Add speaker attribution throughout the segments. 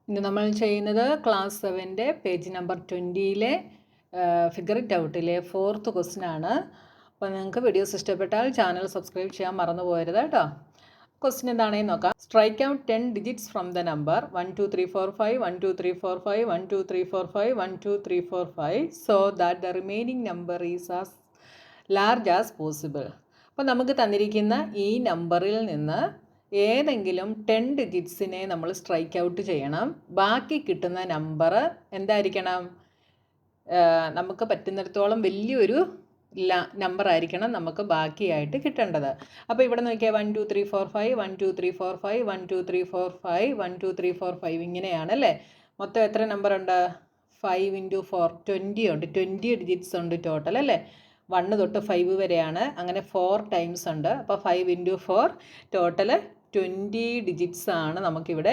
Speaker 1: ഇന്ന് നമ്മൾ ചെയ്യുന്നത് class 7 page number 20 figure it ഔട്ടിലെ 4th ക്വസ്റ്റ്യൻ ആണ്. അപ്പോൾ നിങ്ങൾക്ക് വീഡിയോസ് ഇഷ്ടപ്പെട്ടാൽ ചാനൽ സബ്സ്ക്രൈബ് ചെയ്യാൻ മറന്നു പോകരുത് കേട്ടോ. ക്വസ്റ്റ്യൻ എന്താണെന്ന് നോക്കാം. Strike out 10 digits from the number 1 2 3 4 5 1 2 3 4 5 1 2 3 4 5 1 2 3 4 5 so that the remaining number is as large as possible. അപ്പോൾ നമുക്ക് തന്നിരിക്കുന്ന ഈ നമ്പറിൽ നിന്ന് ഏതെങ്കിലും 10 ഡിജിറ്റ്സിനെ നമ്മൾ സ്ട്രൈക്ക് ഔട്ട് ചെയ്യണം. ബാക്കി കിട്ടുന്ന നമ്പർ എന്തായിരിക്കണം? നമുക്ക് പറ്റുന്നിടത്തോളം വലിയൊരു നമ്പർ ആയിരിക്കണം നമുക്ക് ബാക്കിയായിട്ട് കിട്ടേണ്ടത്. അപ്പോൾ ഇവിടെ നോക്കിയാൽ 1 2 3 4 5 1 2 3 4 5 1 2 3 4 5 1 2 3 4 5 ഇങ്ങനെയാണ് അല്ലേ. മൊത്തം എത്ര നമ്പർ ഉണ്ട്? 5 × 4 20 ഉണ്ട്. 20 ഡിജിറ്റ്സ് ഉണ്ട് ടോട്ടൽ അല്ലേ. 1 തൊട്ട് 5 വരെയാണ്. അങ്ങനെ 4 ടൈംസ് ഉണ്ട്. അപ്പോൾ 5 × 4 ടോട്ടൽ 20 ഡിജിറ്റ്സ് ആണ് നമുക്കിവിടെ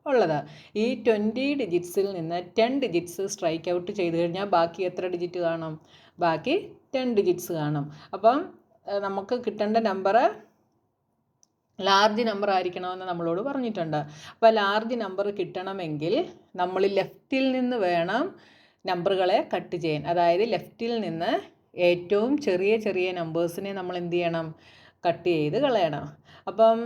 Speaker 1: ഉള്ളത്. ഈ 20 ഡിജിറ്റ്സിൽ നിന്ന് 10 ഡിജിറ്റ്സ് സ്ട്രൈക്ക് ഔട്ട് ചെയ്ത് കഴിഞ്ഞാൽ ബാക്കി എത്ര ഡിജിറ്റ് കാണും? ബാക്കി 10 ഡിജിറ്റ്സ് കാണും. അപ്പം നമുക്ക് കിട്ടേണ്ട നമ്പർ ലാർജ് നമ്പർ ആയിരിക്കണമെന്ന് നമ്മളോട് പറഞ്ഞിട്ടുണ്ട്. അപ്പോൾ ലാർജ് നമ്പർ കിട്ടണമെങ്കിൽ നമ്മൾ ലെഫ്റ്റിൽ നിന്ന് വേണം നമ്പറുകളെ കട്ട് ചെയ്യാൻ. അതായത് ലെഫ്റ്റിൽ നിന്ന് ഏറ്റവും ചെറിയ ചെറിയ നമ്പേഴ്സിനെ നമ്മൾ എന്ത് ചെയ്യണം? കട്ട് ചെയ്ത് കളയണം. അപ്പം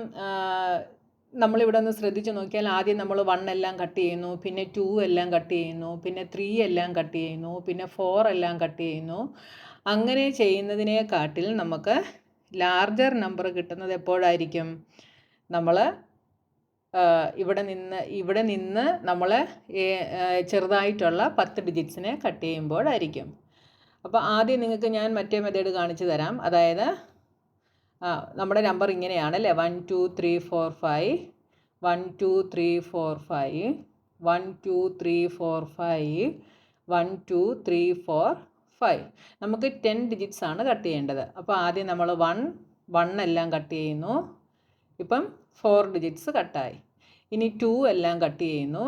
Speaker 1: നമ്മളിവിടെ ഒന്ന് ശ്രദ്ധിച്ച് നോക്കിയാൽ ആദ്യം നമ്മൾ 1 എല്ലാം കട്ട് ചെയ്യുന്നു, പിന്നെ 2 എല്ലാം കട്ട് ചെയ്യുന്നു, പിന്നെ 3 എല്ലാം കട്ട് ചെയ്യുന്നു, പിന്നെ 4 എല്ലാം കട്ട് ചെയ്യുന്നു. അങ്ങനെ ചെയ്യുന്നതിനെക്കാട്ടിൽ നമുക്ക് ലാർജർ നമ്പർ കിട്ടുന്നത് എപ്പോഴായിരിക്കും? നമ്മൾ ഇവിടെ നിന്ന് നമ്മൾ ചെറുതായിട്ടുള്ള 10 ഡിജിറ്റ്സിനെ കട്ട് ചെയ്യുമ്പോഴായിരിക്കും. അപ്പോൾ ആദ്യം നിങ്ങൾക്ക് ഞാൻ മറ്റേ മെത്തേഡ് കാണിച്ചു തരാം. അതായത് നമ്മുടെ നമ്പർ ഇങ്ങനെയാണ് അല്ലേ. 1 2 3 4 5 1 2 3 4 5 1 2 3 4 5 1 2 3 4 5 നമുക്ക് 10 ഡിജിറ്റ്സ് ആണ് കട്ട് ചെയ്യേണ്ടത്. അപ്പോൾ ആദ്യം നമ്മൾ 1 എല്ലാം കട്ട് ചെയ്യുന്നു. ഇപ്പം 4 ഡിജിറ്റ്സ് കട്ടായി. ഇനി 2 എല്ലാം കട്ട് ചെയ്യുന്നു.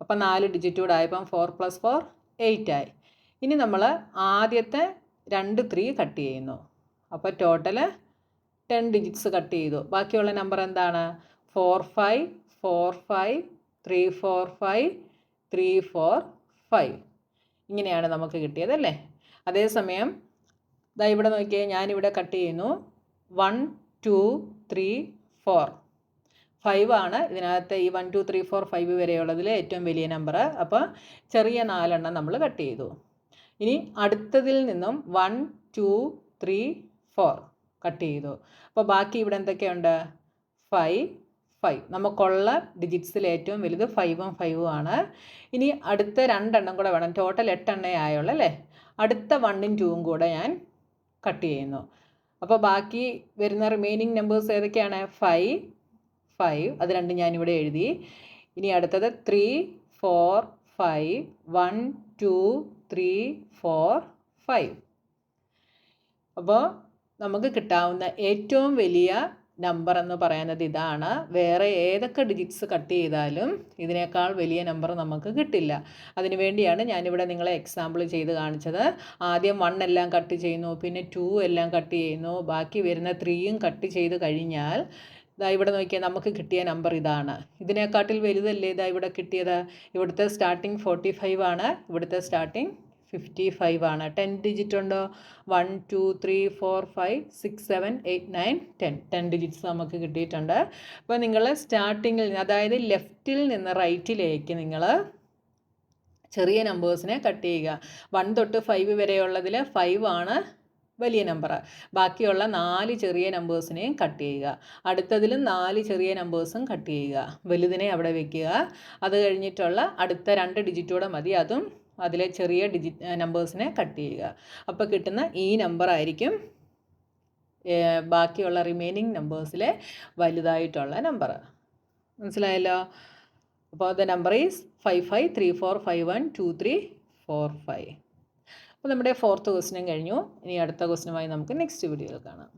Speaker 1: അപ്പം 4 ഡിജിറ്റ് കൂടെ ആയപ്പം 4 + 4 8 ആയി. ഇനി നമ്മൾ ആദ്യത്തെ 2 3 കട്ട് ചെയ്യുന്നു. അപ്പോൾ ടോട്ടൽ 10 ഡിജിറ്റ്സ് കട്ട് ചെയ്തു. ബാക്കിയുള്ള നമ്പർ എന്താണ്? 4 5 4 5 3 4 5 3 4 5 ഇങ്ങനെയാണ് നമുക്ക് കിട്ടിയത് അല്ലേ. അതേസമയം ദാ ഇവിടെ നോക്കിയാൽ ഞാനിവിടെ കട്ട് ചെയ്യുന്നു. 1 2 3 4 5 ആണ് ഇതിനകത്ത്. ഈ 1 2 3 4 5 വരെയുള്ളതിൽ ഏറ്റവും വലിയ നമ്പർ. അപ്പോൾ ചെറിയ 4 എണ്ണം നമ്മൾ കട്ട് ചെയ്തു. ഇനി അടുത്തതിൽ നിന്നും 1 2 3 4 കട്ട് ചെയ്തു. അപ്പോൾ ബാക്കി ഇവിടെ എന്തൊക്കെയുണ്ട്? 5 5 നമുക്കുള്ള ഡിജിറ്റ്സിൽ ഏറ്റവും വലുത് 5ഉം 5ഉം ആണ്. ഇനി അടുത്ത 2 എണ്ണം കൂടെ വേണം. ടോട്ടൽ 8 എണ്ണേ ആയുള്ളൂ അല്ലേ. അടുത്ത 1ഉം 2ഉം കൂടെ ഞാൻ കട്ട് ചെയ്യുന്നു. അപ്പോൾ ബാക്കി വരുന്ന റിമൈനിങ് നമ്പേഴ്സ് ഏതൊക്കെയാണ്? 5 5 അത് രണ്ടും ഞാനിവിടെ എഴുതി. ഇനി അടുത്തത് 3 4 5 1 2 3 4 5. അപ്പോൾ നമുക്ക് കിട്ടാവുന്ന ഏറ്റവും വലിയ നമ്പർ എന്ന് പറയുന്നത് ഇതാണ്. വേറെ ഏതൊക്കെ ഡിജിറ്റ്സ് കട്ട് ചെയ്താലും ഇതിനേക്കാൾ വലിയ നമ്പർ നമുക്ക് കിട്ടില്ല. അതിനു വേണ്ടിയാണ് ഞാനിവിടെ നിങ്ങളെ എക്സാമ്പിൾ ചെയ്ത് കാണിച്ചത്. ആദ്യം 1 എല്ലാം കട്ട് ചെയ്യുന്നു, പിന്നെ 2 എല്ലാം കട്ട് ചെയ്യുന്നു, ബാക്കി വരുന്ന 3യും കട്ട് ചെയ്ത് കഴിഞ്ഞാൽ ഇതാ ഇവിടെ നോക്കിയാൽ നമുക്ക് കിട്ടിയ നമ്പർ ഇതാണ്. ഇതിനെക്കാട്ടിൽ വലുതല്ലേ ഇതാ ഇവിടെ കിട്ടിയത്. ഇവിടുത്തെ സ്റ്റാർട്ടിങ് 45 ആണ്, ഇവിടുത്തെ സ്റ്റാർട്ടിങ് 55 ആണ്. 10 ഡിജിറ്റ് ഉണ്ടോ? 1 2 3 4 5 6 7 8 9 10 ഡിജിറ്റ്സ് നമുക്ക് കിട്ടിയിട്ടുണ്ട്. അപ്പോൾ നിങ്ങൾ സ്റ്റാർട്ടിങ്ങിൽ അതായത് ലെഫ്റ്റിൽ നിന്ന് റൈറ്റിലേക്ക് നിങ്ങൾ ചെറിയ നമ്പേഴ്സിനെ കട്ട് ചെയ്യുക. 1 തൊട്ട് 5 വരെയുള്ളതിൽ 5 ആണ് വലിയ നമ്പർ. ബാക്കിയുള്ള 4 ചെറിയ നമ്പേഴ്സിനെയും കട്ട് ചെയ്യുക. അടുത്തതിലും 4 ചെറിയ നമ്പേഴ്സും കട്ട് ചെയ്യുക. വലുതിനെ അവിടെ വയ്ക്കുക. അത് കഴിഞ്ഞിട്ടുള്ള അടുത്ത 2 ഡിജിറ്റോടെ മതി. അതും അതിലെ ചെറിയ നമ്പേഴ്സിനെ കട്ട് ചെയ്യുക. അപ്പോൾ കിട്ടുന്ന ഈ നമ്പർ ആയിരിക്കും ബാക്കിയുള്ള റിമൈനിങ് നമ്പേഴ്സിലെ വലുതായിട്ടുള്ള നമ്പർ. മനസ്സിലായല്ലോ. അപ്പോൾ ദ നമ്പർ ഈസ് 5 5 3 4 5 1 2 3 4 5. അപ്പോൾ നമ്മുടെ 4th ക്വസ്റ്റ്യൻ കഴിഞ്ഞു. ഇനി അടുത്ത ക്വസ്റ്റ്യനുമായി നമുക്ക് നെക്സ്റ്റ് വീഡിയോയിൽ കാണാം.